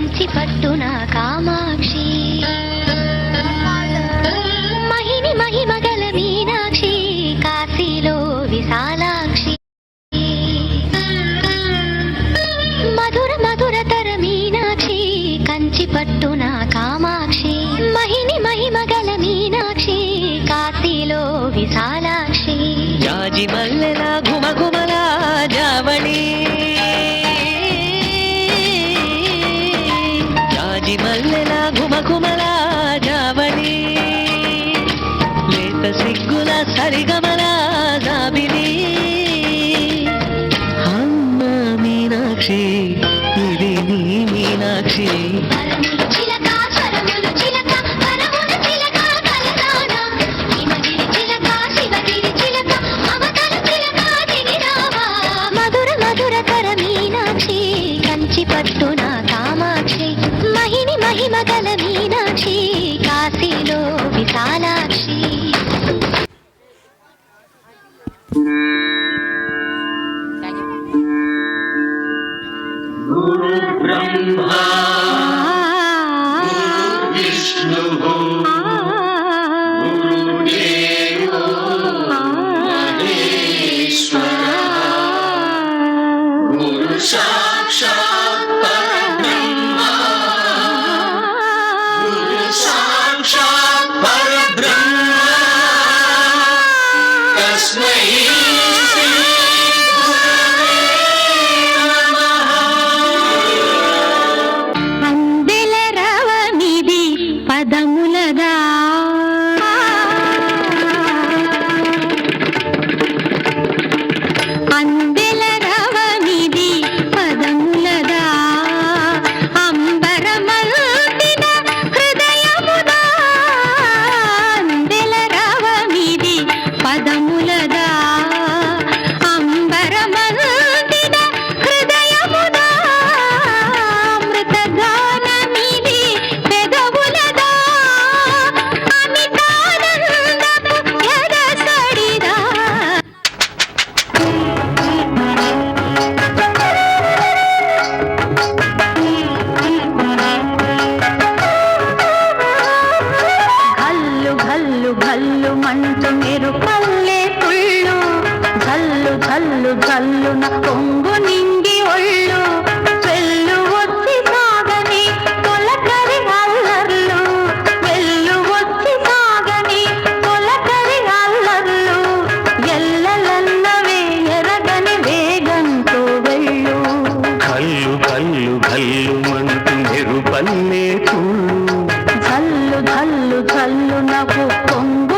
కంచి పట్టున కామాక్షి మహిని మహిమగల మీనాక్షి కాశీలో విశాలాక్షి మధుర మధురతర మీనాక్షి కంచి పట్టున కామాక్షి మహిని మహిమగల మీనాక్షి కాశీలో విశాలాక్షి జాజి మల్లెల ఘుమఘుమల జావళి జాజి మల్లెల ఘుమఘుమల జావళి లేత సిగ్గుల సరిగమల జాబిలి అమ్మ మీనాక్షి ఇది నీ మీనాక్షి పట్టున కామాక్షి మహిని మహిమగల మీనాక్షి కాశీలో విశాలాక్షి గురు బ్రహ్మా విష్ణు గురుదేవో మహేశ్వర గురు సాక్షాత్ పరబ్రహ్మ గురు సాక్షాత్ పరబ్రహ్మ తస్మై శ్రీ గురవే నమః. అందెల రవమిది పదములదా అందెల రవమిది పదములదా అంబరమల్పిన హృదయముదా అందెల రవమిది పదములదా అంబరమల్పిన హృదయముదా అమృతగానమిది పెదవులదా అమితానందపు ఎదసడిదా ఘల్లు ఘల్లు ఘల్లు మంటూ మెరుపల్లే తుళ్ళు ఘల్లు ఘల్లు ఘల్లున పొంగు నింగి ఒళ్ళు వెళ్ళు వచ్చి సాగని తొలకరి అల్లర్లు వెళ్ళు వచ్చి సాగని తొలకరి అల్లర్లు ఎల్లలన్నవే ఎరగని వేగంతో వెళ్ళు కల్లు కల్లు కల్లు మంటూ మెరుపల్లే తుళ్ళు ఝల్లు ఝల్లు ఝల్లున పొంగు